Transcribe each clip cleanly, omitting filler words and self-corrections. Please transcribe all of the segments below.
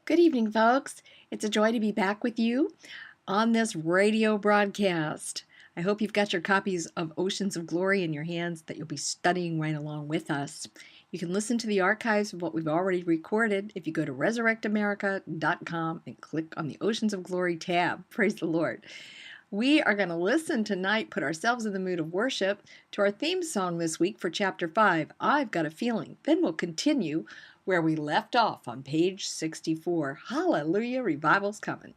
Good evening, folks. It's a joy to be back with you on this radio broadcast. I hope you've got your copies of Oceans of Glory in your hands that you'll be studying right along with us. You can listen to the archives of what we've already recorded if you go to resurrectamerica.com and click on the Oceans of Glory tab. Praise the Lord. We are going to listen tonight, put ourselves in the mood of worship, to our theme song this week for Chapter 5, I've Got a Feeling. Then we'll continue where we left off on page 64. Hallelujah, revival's coming.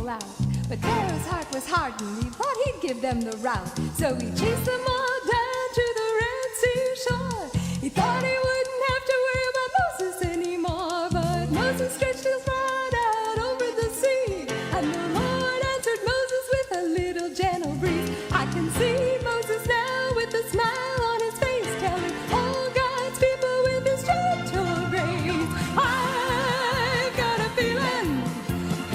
Out. But Pharaoh's heart was hardened, he thought he'd give them the rout. So he chased them all down to the Red Sea shore. He thought he wouldn't have to worry about Moses anymore. But Moses stretched his rod out over the sea, and the Lord answered Moses with a little gentle breeze. I can see Moses now with a smile on his face, telling all God's people with his gentle grace, I've got a feeling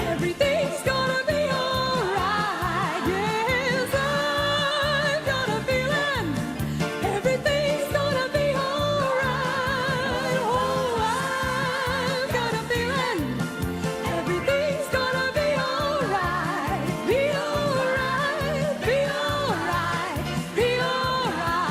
everything's gonna be alright. Yes, I've got a feeling everything's gonna be alright. Oh, I've got a feeling everything's gonna be alright. Be alright, be alright, be alright.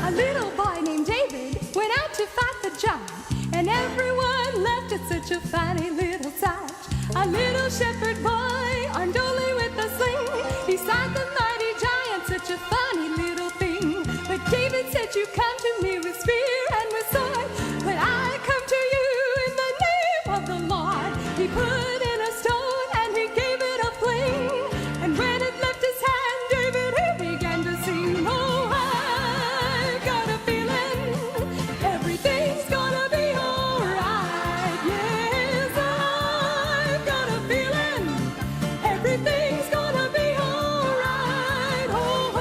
A little boy named David went out to fight the giant, and everyone laughed at such a funny little sight. A little shepherd boy, armed only with a sling, beside the mighty giant, such a funny little thing. But David said, you come to me with spear and with sword, but I come to you in the name of the Lord. He put in a stone and he gave it a fling, and when it left his hand, David, he began to sing. Oh, I've got a feeling everything's gonna be alright. Yes, I've got a feeling everything's gonna be alright. Oh,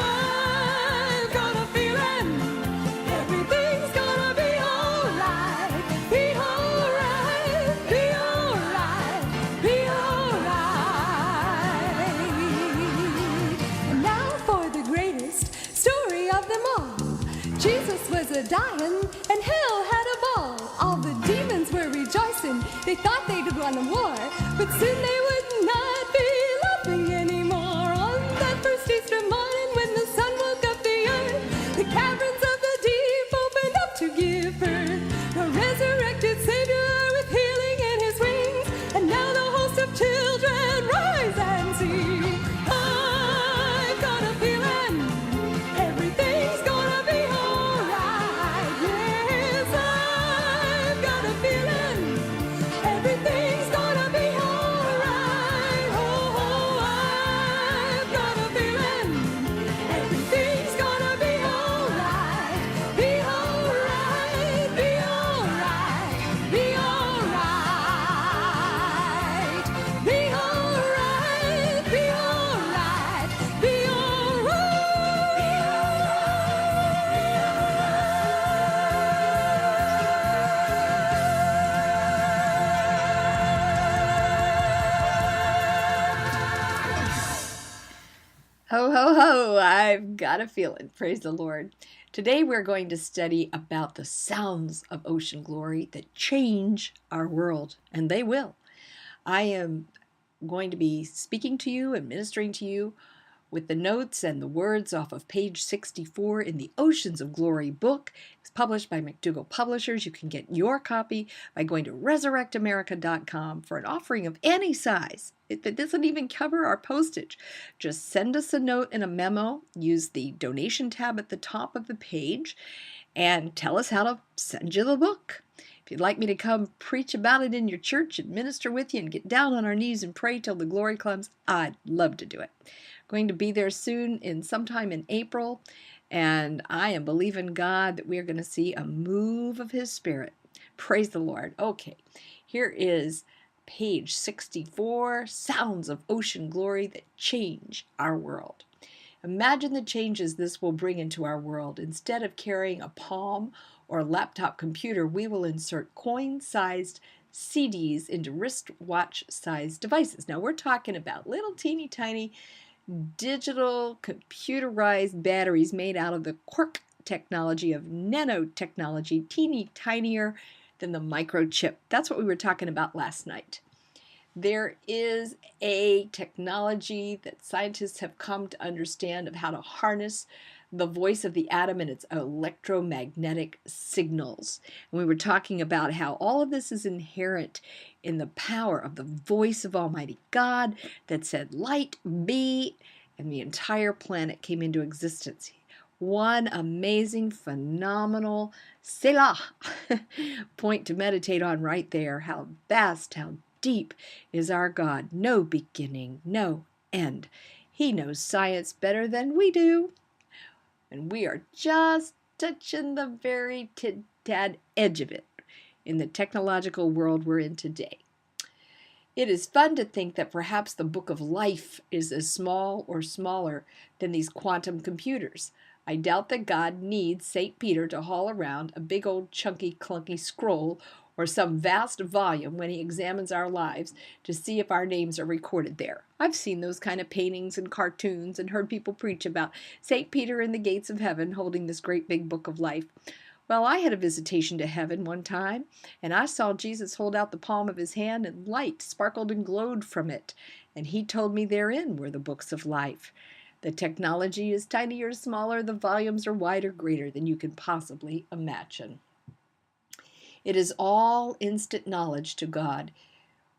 I've got a feeling everything's gonna be alright. Be alright, be alright, be alright. And now for the greatest story of them all. Jesus was a-dying and hell had a ball. All the demons were rejoicing, they thought they'd won a war, but soon they would not be laughing anymore. On that first Easter morning when the sun woke up the earth, the caverns of the deep opened up to give birth. The resurrected Savior with healing in his wings, and now the host of children rise and sing. I've got a feeling everything's gonna be alright. Yes, I've got a feeling everything's gonna be alright. Oh, I've got a feeling everything's gonna be alright. Be alright, be alright, be alright. Be alright, be alright, be Ho, ho, ho, I've got a feeling. Praise the Lord. Today we're going to study about the sounds of ocean glory that change our world, and they will. I am going to be speaking to you and ministering to you with the notes and the words off of page 64 in the Oceans of Glory book. It's published by McDougall Publishers. You can get your copy by going to resurrectamerica.com for an offering of any size. It doesn't even cover our postage. Just send us a note and a memo. Use the donation tab at the top of the page and tell us how to send you the book. If you'd like me to come preach about it in your church and minister with you and get down on our knees and pray till the glory comes, I'd love to do it. Going to be there soon sometime in April, and I am believing God that we are going to see a move of His Spirit. Praise the Lord. Okay, here is page 64, Sounds of Ocean Glory That Change Our World. Imagine the changes this will bring into our world. Instead of carrying a palm or laptop computer, we will insert coin-sized CDs into wristwatch-sized devices. Now we're talking about little teeny tiny digital computerized batteries made out of the quark technology of nanotechnology, teeny tinier than the microchip. That's what we were talking about last night. There is a technology that scientists have come to understand of how to harness the voice of the atom and its electromagnetic signals. And we were talking about how all of this is inherent in the power of the voice of Almighty God that said, "Light be," and the entire planet came into existence. One amazing, phenomenal Selah point to meditate on right there. How vast, how deep is our God. No beginning, no end. He knows science better than we do. And we are just touching the very tad edge of it in the technological world we're in today. It is fun to think that perhaps the book of life is as small or smaller than these quantum computers. I doubt that God needs St. Peter to haul around a big old chunky clunky scroll or some vast volume when he examines our lives to see if our names are recorded there. I've seen those kind of paintings and cartoons and heard people preach about St. Peter in the gates of heaven holding this great big book of life. Well, I had a visitation to heaven one time, and I saw Jesus hold out the palm of his hand, and light sparkled and glowed from it, and he told me therein were the books of life. The technology is tinier, smaller, the volumes are wider, greater than you can possibly imagine. It is all instant knowledge to God.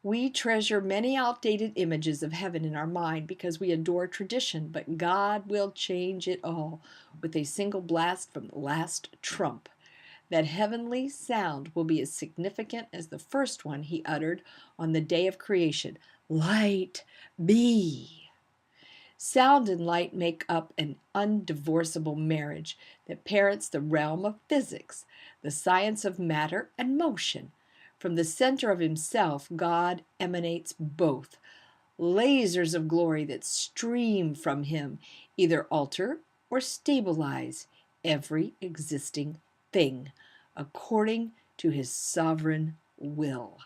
We treasure many outdated images of heaven in our mind because we adore tradition, but God will change it all with a single blast from the last trump. That heavenly sound will be as significant as the first one he uttered on the day of creation. Light be. Sound and light make up an undivorceable marriage that parents the realm of physics, the science of matter and motion. From the center of himself, God emanates both. Lasers of glory that stream from him either alter or stabilize every existing thing according to his sovereign will.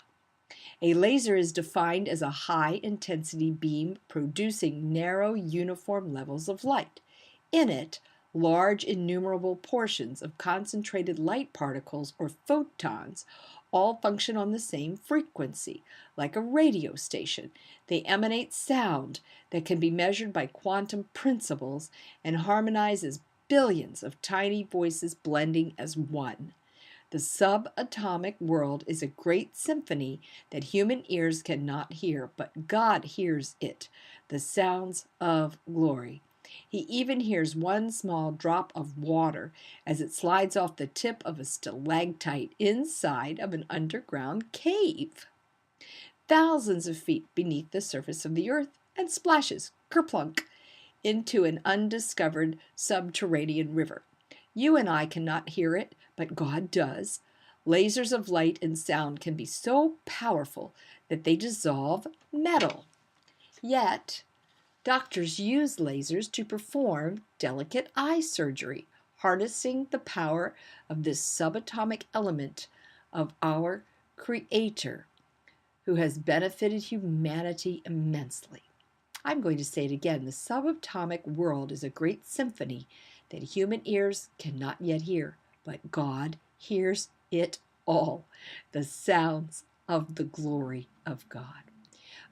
A laser is defined as a high-intensity beam producing narrow, uniform levels of light. In it, large, innumerable portions of concentrated light particles, or photons, all function on the same frequency, like a radio station. They emanate sound that can be measured by quantum principles and harmonize as billions of tiny voices blending as one. The subatomic world is a great symphony that human ears cannot hear, but God hears it, the sounds of glory. He even hears one small drop of water as it slides off the tip of a stalactite inside of an underground cave, thousands of feet beneath the surface of the earth, and splashes, kerplunk, into an undiscovered subterranean river. You and I cannot hear it, but God does. Lasers of light and sound can be so powerful that they dissolve metal. Yet, doctors use lasers to perform delicate eye surgery, harnessing the power of this subatomic element of our Creator, who has benefited humanity immensely. I'm going to say it again. The subatomic world is a great symphony that human ears cannot yet hear, but God hears it all, the sounds of the glory of God.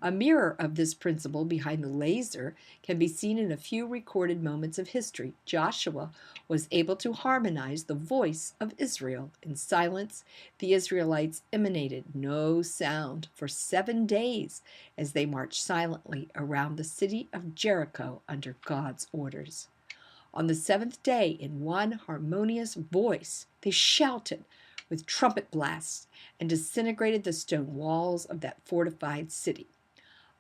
A mirror of this principle behind the laser can be seen in a few recorded moments of history. Joshua was able to harmonize the voice of Israel. In silence, the Israelites emanated no sound for 7 days as they marched silently around the city of Jericho under God's orders. On the 7th day, in one harmonious voice, they shouted with trumpet blasts and disintegrated the stone walls of that fortified city.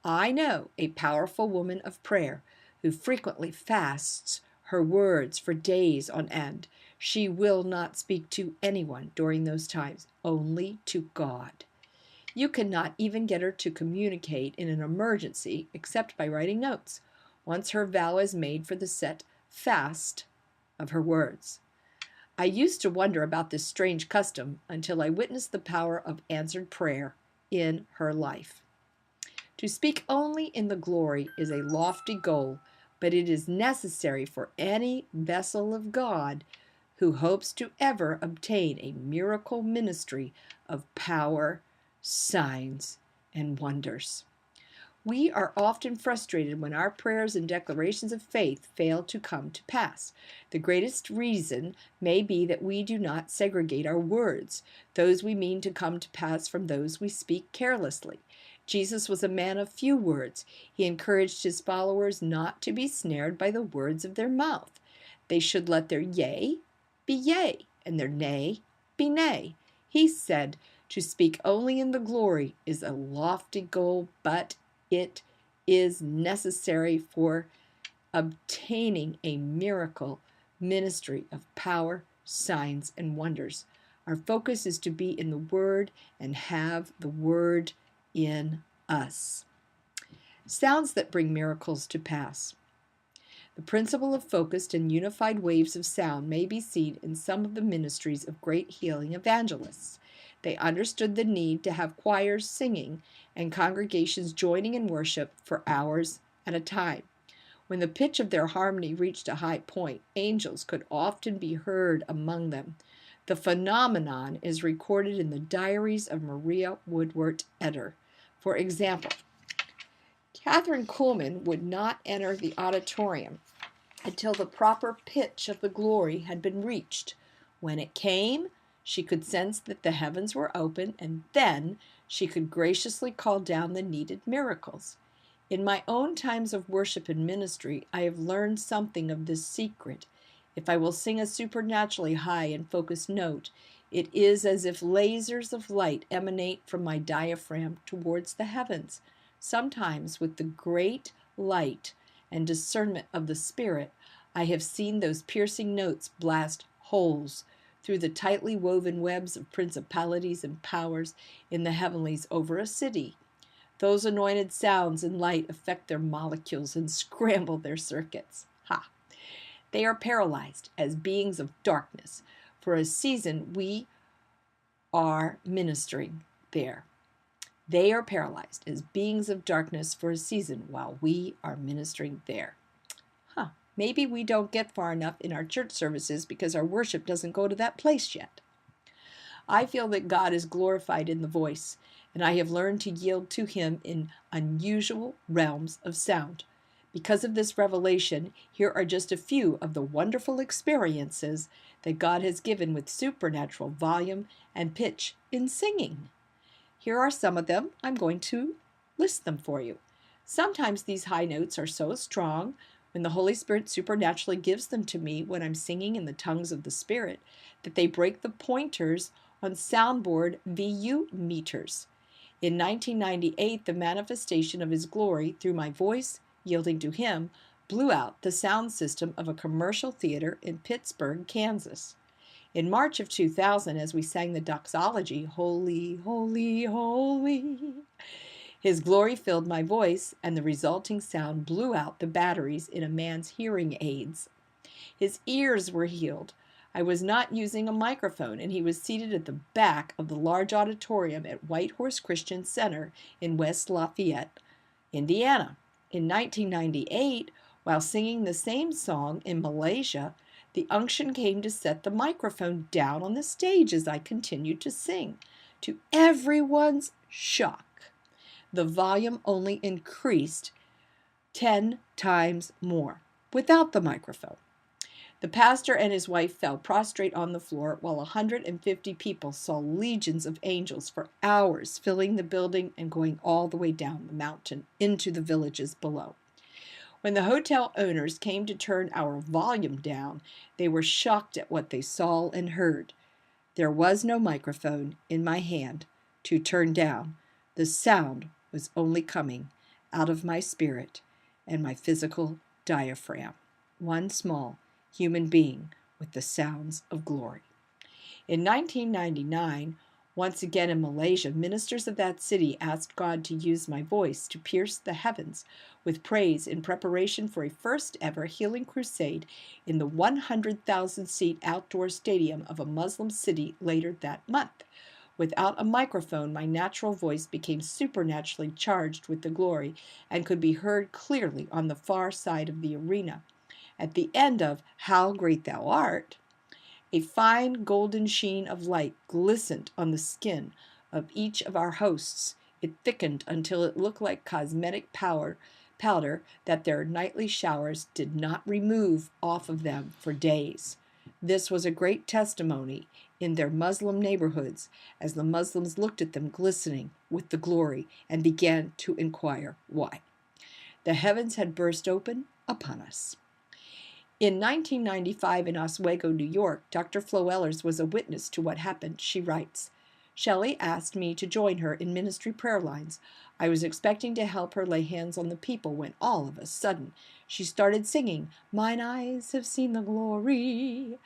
I know a powerful woman of prayer who frequently fasts her words for days on end. She will not speak to anyone during those times, only to God. You cannot even get her to communicate in an emergency except by writing notes, once her vow is made for the set fast of her words. I used to wonder about this strange custom until I witnessed the power of answered prayer in her life. To speak only in the glory is a lofty goal, but it is necessary for any vessel of God who hopes to ever obtain a miracle ministry of power, signs, and wonders. We are often frustrated when our prayers and declarations of faith fail to come to pass. The greatest reason may be that we do not segregate our words, those we mean to come to pass from those we speak carelessly. Jesus was a man of few words. He encouraged his followers not to be snared by the words of their mouth. They should let their yea be yea, and their nay be nay. He said, to speak only in the glory is a lofty goal, but it is necessary for obtaining a miracle ministry of power, signs, and wonders. Our focus is to be in the Word and have the Word in us. Sounds that bring miracles to pass. The principle of focused and unified waves of sound may be seen in some of the ministries of great healing evangelists. They understood the need to have choirs singing and congregations joining in worship for hours at a time. When the pitch of their harmony reached a high point, angels could often be heard among them. The phenomenon is recorded in the diaries of Maria Woodward Eder. For example, Catherine Kuhlman would not enter the auditorium until the proper pitch of the glory had been reached. When it came, she could sense that the heavens were open, and then she could graciously call down the needed miracles. In my own times of worship and ministry, I have learned something of this secret. If I will sing a supernaturally high and focused note, it is as if lasers of light emanate from my diaphragm towards the heavens. Sometimes, with the great light and discernment of the Spirit, I have seen those piercing notes blast holes through the tightly woven webs of principalities and powers in the heavenlies over a city. Those anointed sounds and light affect their molecules and scramble their circuits. Ha! They are paralyzed as beings of darkness. For a season, we are ministering there. They are paralyzed as beings of darkness for a season while we are ministering there. Maybe we don't get far enough in our church services because our worship doesn't go to that place yet. I feel that God is glorified in the voice, and I have learned to yield to Him in unusual realms of sound. Because of this revelation, here are just a few of the wonderful experiences that God has given with supernatural volume and pitch in singing. Here are some of them. I'm going to list them for you. Sometimes these high notes are so strong when the Holy Spirit supernaturally gives them to me when I'm singing in the tongues of the Spirit, that they break the pointers on soundboard VU meters. In 1998, the manifestation of His glory through my voice, yielding to Him, blew out the sound system of a commercial theater in Pittsburgh, Kansas. In March of 2000, as we sang the doxology, Holy, Holy, Holy, His glory filled my voice, and the resulting sound blew out the batteries in a man's hearing aids. His ears were healed. I was not using a microphone, and he was seated at the back of the large auditorium at White Horse Christian Center in West Lafayette, Indiana. In 1998, while singing the same song in Malaysia, the unction came to set the microphone down on the stage as I continued to sing. To everyone's shock, the volume only increased 10 times more without the microphone. The pastor and his wife fell prostrate on the floor while 150 people saw legions of angels for hours filling the building and going all the way down the mountain into the villages below. When the hotel owners came to turn our volume down, they were shocked at what they saw and heard. There was no microphone in my hand to turn down. The sound was only coming out of my spirit, and my physical diaphragm, one small human being with the sounds of glory. In 1999, once again in Malaysia, ministers of that city asked God to use my voice to pierce the heavens with praise in preparation for a first ever healing crusade in the 100,000-seat outdoor stadium of a Muslim city later that month. Without a microphone, my natural voice became supernaturally charged with the glory and could be heard clearly on the far side of the arena. At the end of How Great Thou Art, a fine golden sheen of light glistened on the skin of each of our hosts. It thickened until it looked like cosmetic powder that their nightly showers did not remove off of them for days. This was a great testimony in their Muslim neighborhoods as the Muslims looked at them glistening with the glory and began to inquire why. The heavens had burst open upon us. In 1995 in Oswego, New York, Dr. Flo Ehlers was a witness to what happened. She writes, Shelli asked me to join her in ministry prayer lines. I was expecting to help her lay hands on the people when all of a sudden she started singing, Mine eyes have seen the glory.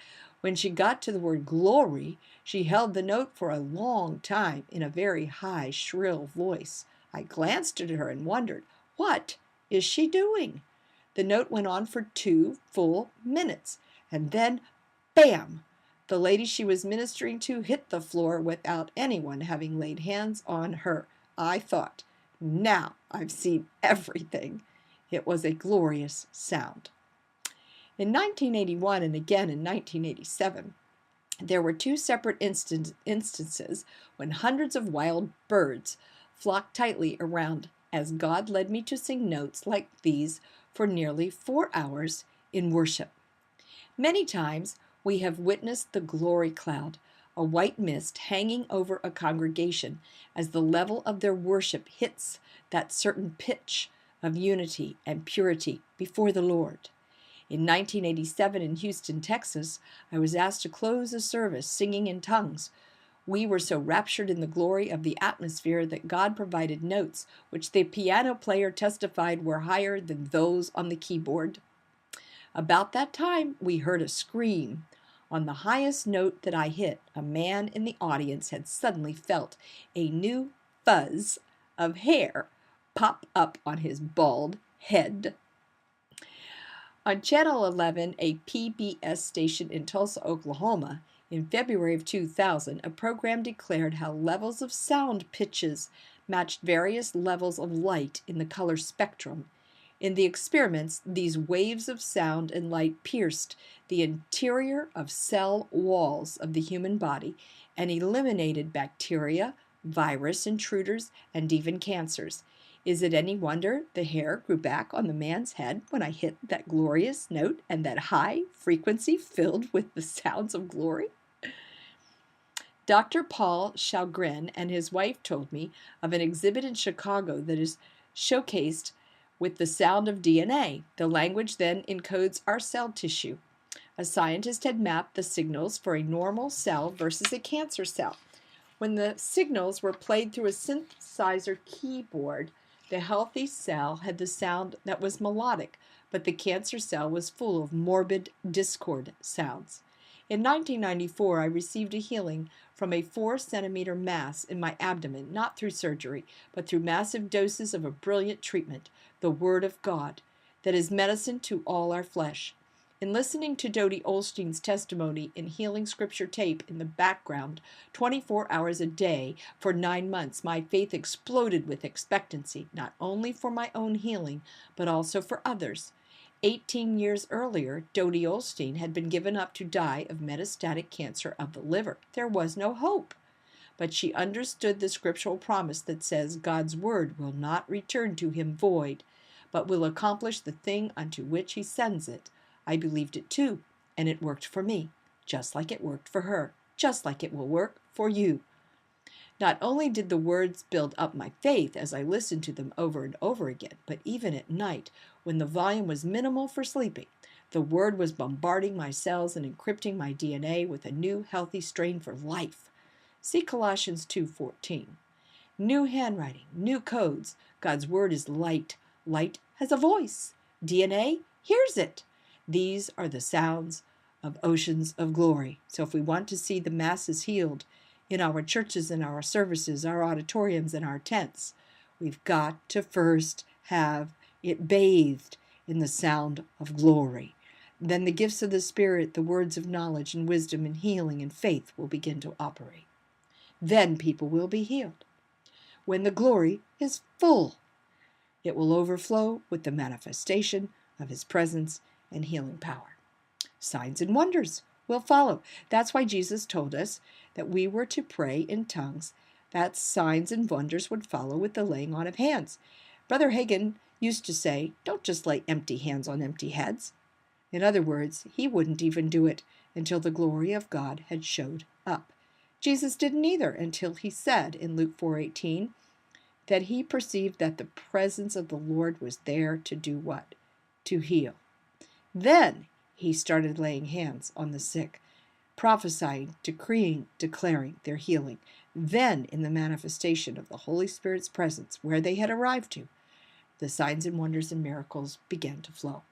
When she got to the word glory, she held the note for a long time in a very high, shrill voice. I glanced at her and wondered, what is she doing? The note went on for 2 full minutes, and then, bam! The lady she was ministering to hit the floor without anyone having laid hands on her. I thought, now I've seen everything. It was a glorious sound. In 1981 and again in 1987, there were 2 separate instances when hundreds of wild birds flocked tightly around as God led me to sing notes like these for nearly 4 hours in worship. Many times we have witnessed the glory cloud, a white mist hanging over a congregation as the level of their worship hits that certain pitch of unity and purity before the Lord. In 1987 in Houston, Texas, I was asked to close a service singing in tongues. We were so raptured in the glory of the atmosphere that God provided notes which the piano player testified were higher than those on the keyboard. About that time, we heard a scream. On the highest note that I hit, a man in the audience had suddenly felt a new fuzz of hair pop up on his bald head. On Channel 11, a PBS station in Tulsa, Oklahoma, in February of 2000, a program declared how levels of sound pitches matched various levels of light in the color spectrum. In the experiments, these waves of sound and light pierced the interior of cell walls of the human body and eliminated bacteria, virus intruders, and even cancers. Is it any wonder the hair grew back on the man's head when I hit that glorious note and that high frequency filled with the sounds of glory? Dr. Paul Shalgren and his wife told me of an exhibit in Chicago that is showcased with the sound of DNA. The language then encodes our cell tissue. A scientist had mapped the signals for a normal cell versus a cancer cell. When the signals were played through a synthesizer keyboard, the healthy cell had the sound that was melodic, but the cancer cell was full of morbid discord sounds. In 1994, I received a healing from a 4-centimeter mass in my abdomen, not through surgery, but through massive doses of a brilliant treatment, the Word of God, that is medicine to all our flesh. In listening to Dodie Osteen's testimony in Healing Scripture tape in the background 24 hours a day for 9 months, my faith exploded with expectancy, not only for my own healing, but also for others. 18 years earlier, Dodie Osteen had been given up to die of metastatic cancer of the liver. There was no hope. But she understood the scriptural promise that says God's word will not return to him void, but will accomplish the thing unto which he sends it. I believed it too, and it worked for me, just like it worked for her, just like it will work for you. Not only did the words build up my faith as I listened to them over and over again, but even at night, when the volume was minimal for sleeping, the word was bombarding my cells and encrypting my DNA with a new healthy strain for life. See Colossians 2:14. New handwriting, new codes. God's word is light. Light has a voice. DNA hears it. These are the sounds of oceans of glory. So if we want to see the masses healed in our churches, in our services, our auditoriums, and our tents, we've got to first have it bathed in the sound of glory. Then the gifts of the Spirit, the words of knowledge and wisdom and healing and faith will begin to operate. Then people will be healed. When the glory is full, it will overflow with the manifestation of His presence and healing power. Signs and wonders will follow. That's why Jesus told us that we were to pray in tongues, that signs and wonders would follow with the laying on of hands. Brother Hagin used to say, don't just lay empty hands on empty heads. In other words, he wouldn't even do it until the glory of God had showed up. Jesus didn't either until he said in Luke 4:18 that he perceived that the presence of the Lord was there to do what? To heal. Then he started laying hands on the sick, prophesying, decreeing, declaring their healing. Then, in the manifestation of the Holy Spirit's presence, where they had arrived to, the signs and wonders and miracles began to flow.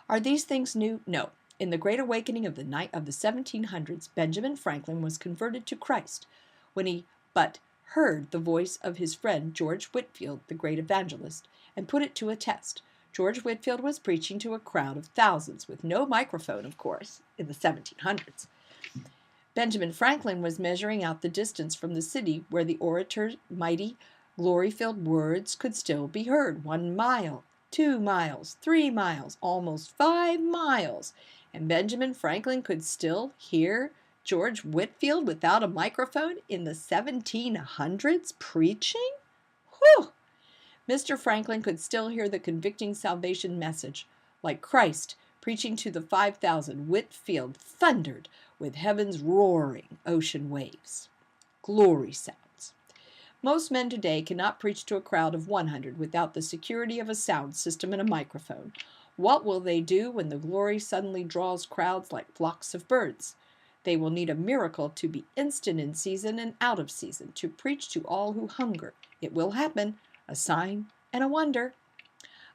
Are these things new? No. In the Great Awakening of the 1700s, Benjamin Franklin was converted to Christ when he but heard the voice of his friend George Whitefield, the great evangelist, and put it to a test. George Whitefield was preaching to a crowd of thousands with no microphone, of course, in the 1700s. Benjamin Franklin was measuring out the distance from the city where the orator's mighty, glory-filled words could still be heard. 1 mile, 2 miles, 3 miles, almost 5 miles. And Benjamin Franklin could still hear George Whitefield without a microphone in the 1700s preaching? Whew! Mr. Franklin could still hear the convicting salvation message. Like Christ preaching to the 5,000, Whitefield thundered with heaven's roaring ocean waves. Glory sounds. Most men today cannot preach to a crowd of 100 without the security of a sound system and a microphone. What will they do when the glory suddenly draws crowds like flocks of birds? They will need a miracle to be instant in season and out of season, to preach to all who hunger. It will happen, a sign and a wonder.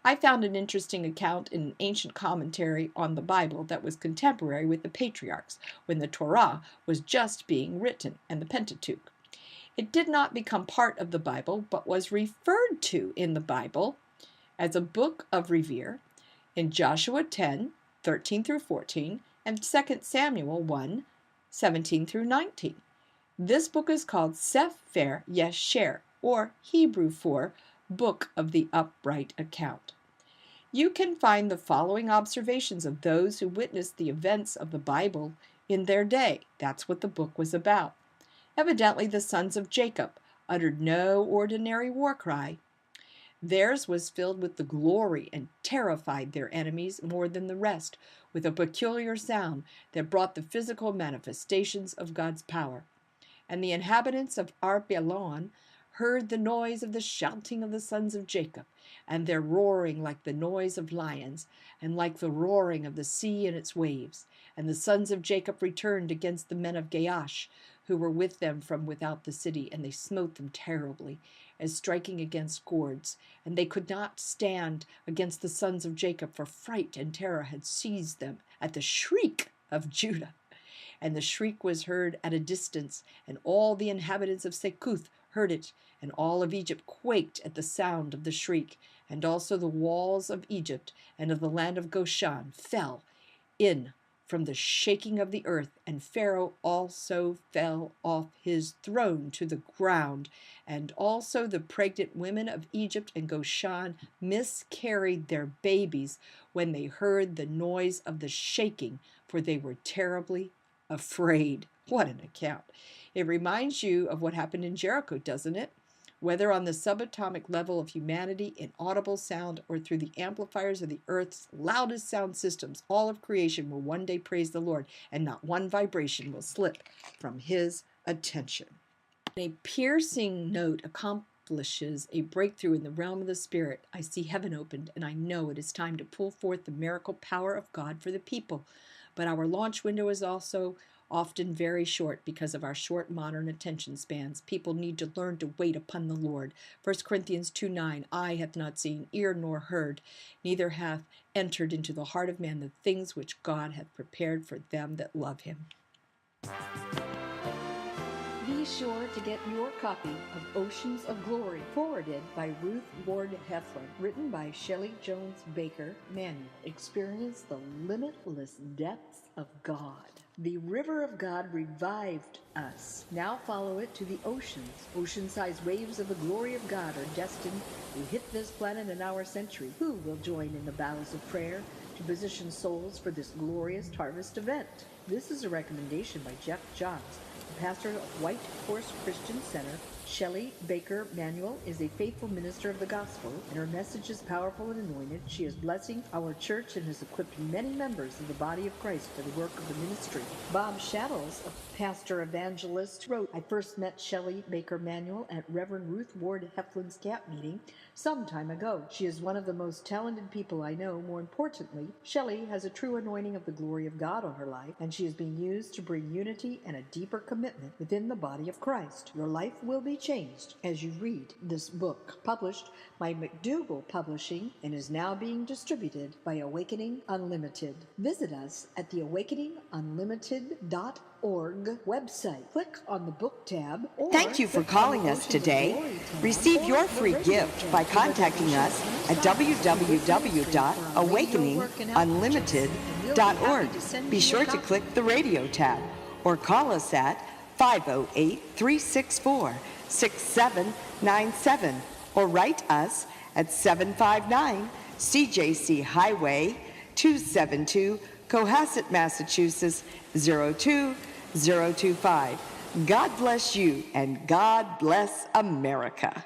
I found an interesting account in an ancient commentary on the Bible that was contemporary with the patriarchs, when the Torah was just being written and the Pentateuch. It did not become part of the Bible, but was referred to in the Bible as a book of revere in Joshua 10:13 through 14, and 2 Samuel 1:17 through 19. This book is called Sefer Yesher, or Hebrew for Book of the Upright Account. You can find the following observations of those who witnessed the events of the Bible in their day. That's what the book was about. Evidently, the sons of Jacob uttered no ordinary war cry. Theirs was filled with the glory and terrified their enemies more than the rest, with a peculiar sound that brought the physical manifestations of God's power. And the inhabitants of Arbelon heard the noise of the shouting of the sons of Jacob, and their roaring like the noise of lions, and like the roaring of the sea and its waves. And the sons of Jacob returned against the men of Gaash, who were with them from without the city, and they smote them terribly, as striking against gourds. And they could not stand against the sons of Jacob, for fright and terror had seized them at the shriek of Judah. And the shriek was heard at a distance, and all the inhabitants of Sekuth heard it, and all of Egypt quaked at the sound of the shriek, and also the walls of Egypt and of the land of Goshen fell in from the shaking of the earth, and Pharaoh also fell off his throne to the ground, and also the pregnant women of Egypt and Goshen miscarried their babies when they heard the noise of the shaking, for they were terribly afraid. What an account. It reminds you of what happened in Jericho, doesn't it? Whether on the subatomic level of humanity in audible sound or through the amplifiers of the earth's loudest sound systems, all of creation will one day praise the Lord, and not one vibration will slip from His attention. A piercing note accomplishes a breakthrough in the realm of the Spirit. I see heaven opened, and I know it is time to pull forth the miracle power of God for the people. But our launch window is also often very short because of our short modern attention spans. People need to learn to wait upon the Lord. 1 Corinthians 2:9, eye hath not seen, ear nor heard, neither hath entered into the heart of man the things which God hath prepared for them that love him. Be sure to get your copy of Oceans of Glory, forwarded by Ruth Ward Heflin, written by Shelli Jones Baker Manuel. Experience the limitless depths of God. The river of God revived us. Now follow it to the oceans. Ocean-sized waves of the glory of God are destined to hit this planet in our century. Who will join in the battles of prayer to position souls for this glorious harvest event? This is a recommendation by Jeff Johns, the pastor of White Horse Christian Center. Shelli Baker Manuel is a faithful minister of the gospel, and her message is powerful and anointed. She is blessing our church and has equipped many members of the body of Christ for the work of the ministry. Bob Shadows, a pastor evangelist, wrote, I first met Shelli Baker Manuel at Reverend Ruth Ward Heflin's camp meeting some time ago. She is one of the most talented people I know. More importantly, Shelli has a true anointing of the glory of God on her life, and she is being used to bring unity and a deeper commitment within the body of Christ. Your life will be changed as you read this book, published by McDougall Publishing and is now being distributed by Awakening Unlimited. Visit us at the awakeningunlimited.org website. Click on the book tab. Or thank you for calling us today. Receive your free gift by contacting us at www.awakeningunlimited.org. Be sure to click the radio tab or call us at 508-364-6797 or write us at 759 CJC Highway 272, Cohasset, Massachusetts 02025. God bless you and God bless America.